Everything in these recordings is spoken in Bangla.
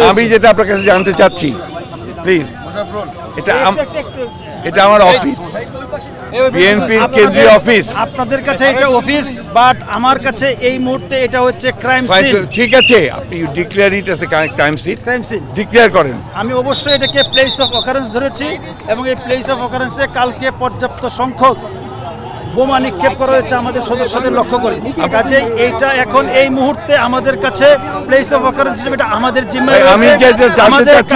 আমি যেটা আপনার কাছে জানতে চাচ্ছি প্লিজ, এটা আমার অফিস, বিএনপির কেন্দ্রীয় অফিস। আপনাদের কাছে এটা অফিস, বাট আমার কাছে এই মুহূর্তে এটা হচ্ছে ক্রাইম সিন। ঠিক আছে, আপনি declare it as a crime scene, declare করেন। আমি অবশ্যই এটাকে প্লেস অফ অকারেন্স ধরেছি এবং এই প্লেস অফ অকারেন্সে কালকে পর্যাপ্ত সংখ্যক বোমা নিক্ষেপ করা হয়েছে আমাদের সদস্যদের লক্ষ্য করে। কাজে এইটা এখন এই মুহূর্তে আমাদের কাছে প্লেস অফ অকারেন্স হিসেবে এটা আমাদের জিম্মায় রয়েছে। আমি যে জানতে চাচ্ছি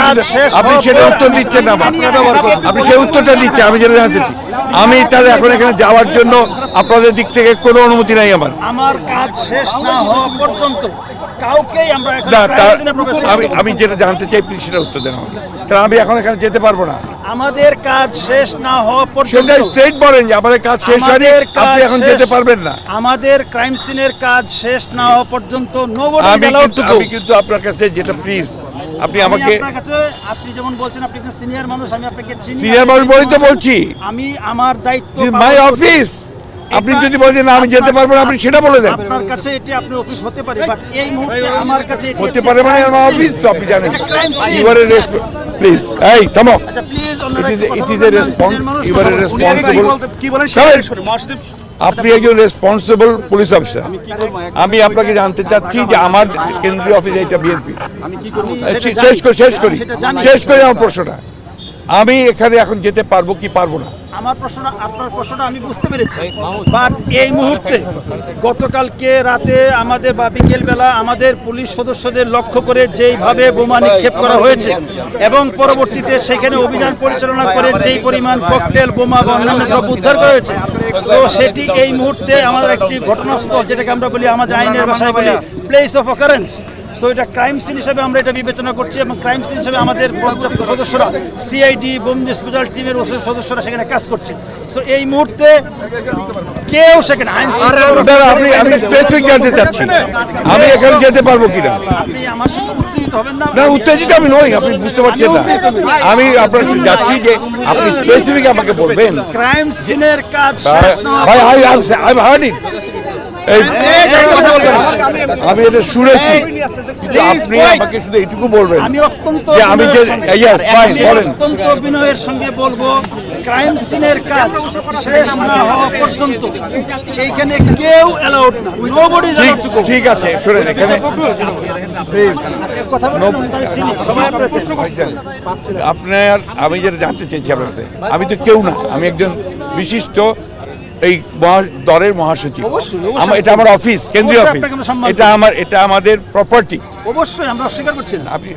আপনি সেটা উত্তর দিচ্ছেন না, আপনি সেই উত্তরটা দিচ্ছেন। আমি যেটা জানতে চাচ্ছি, আমি তাহলে এখন এখানে যাওয়ার জন্য আপনাদের দিক থেকে কোনো অনুমতি নাই আমার কাজ শেষ না হওয়া পর্যন্ত কাউকেই আমরা এখন আমি যেটা জানতে চাই প্লিজ সেটা উত্তর দেন আমাকে। তাহলে আমি এখন এখানে যেতে পারবো না। আমাদের কাজ শেষ না হওয়া পর্যন্ত সেটা স্ট্রেট বলেন যে আমাদের কাজ শেষ হয়নি, আপনি এখন যেতে পারবেন না। আমাদের ক্রাইম সিনের কাজ শেষ না হওয়া পর্যন্ত আমি কিন্তু আপনার কাছে যেটা প্লিজ আপনি আমাকে, আপনি যেমন বলছেন আপনি একজন সিনিয়র মানুষ, আমি আপনাকে চিনি, সিনিয়র মানুষ বলেই তো বলছি। আমি আমার দায়িত্ব, মাই অফিস। আপনি যদি বলেন না আমি যেতে পারবো না, আপনি সেটা বলে দেন। আপনার কাছে এটি আপনার অফিস হতে পারে, বাট এই মুহূর্তে আমার কাছে এটি হতে পারে মানে আমার অফিস তো আপনি জানেন। ইউ আর এ প্লিজ, এই থামো। আচ্ছা please, it is a response, you are a responsible. কি বলেন আপনি একজন রেসপন্সিবল পুলিশ অফিসার। আমি আপনাকে জানতে চাচ্ছি যে আমার কেন্দ্রীয় অফিস এটা বিএনপি। শেষ করি আমার প্রশ্নটা। আমি এখানে এখন যেতে পারবো কি পারবো না? আমার প্রশ্নটা, আপনার প্রশ্নটা আমি বুঝতে পেরেছি, বাট এই মুহূর্তে গতকালকে রাতে আমাদের বা বিকেলবেলা আমাদের পুলিশ সদস্যদের লক্ষ্য করে যেইভাবে বোমা নিক্ষেপ করা হয়েছে এবং পরবর্তীতে সেখানে অভিযান পরিচালনা করে যেই পরিমাণ ককটেল, বোমা বা অন্যান্য দ্রব্য উদ্ধার করা হয়েছে, তো সেটি এই মুহূর্তে আমাদের একটি ঘটনাস্থল, যেটাকে আমরা বলি আমাদের আইনের ভাষায় বলি প্লেস অফ অকারেন্স। সো এটা ক্রাইম সিন হিসাবে আমরা এটা বিবেচনা করছি এবং ক্রাইম সিন হিসাবে আমাদের পর্যাপ্ত সদস্যরা, সিআইডি, বোম ডিসপোজাল টিমের সদস্যরা সেখানে কাজ করছে। সো এই মুহূর্তে কেউ সেখানে আইন আমি স্পেসিফিক জানতে চাচ্ছি আমি এখানে যেতে পারবো কিনা। আপনি আমার সাথে উত্তেজিত হবেন না। না, উত্তেজিত আমি নই, আপনি বুঝতে পারছেন না। আমি আপনার যাচ্ছি যে আপনি স্পেসিফিক আমাকে বলবেন ক্রাইম সিনের কাজ শেষ না হওয়া। ভাই আই হার্ড ইট। আমি এটা শুনেছি, কিন্তু আপনি আমাকে শুধু এইটুকু বলবেন। আমি অত্যন্ত বিনয়ের সঙ্গে বলবো, ক্রাইম সিনের কাজ শেষ না হওয়া পর্যন্ত এইখানে কেউ অ্যালাউড না, nobody is allowed to go. ঠিক আছে, শুনেন এখানে আপনার, আমি যেটা জানতে চাইছি আপনার কাছে, আমি তো কেউ না, আমি একজন বিশিষ্ট এই দলের মহাসচিব। এটা আমার অফিস, কেন্দ্রীয় অফিস, এটা আমাদের প্রপার্টি। অবশ্যই আমরা অস্বীকার করছি না। আপনি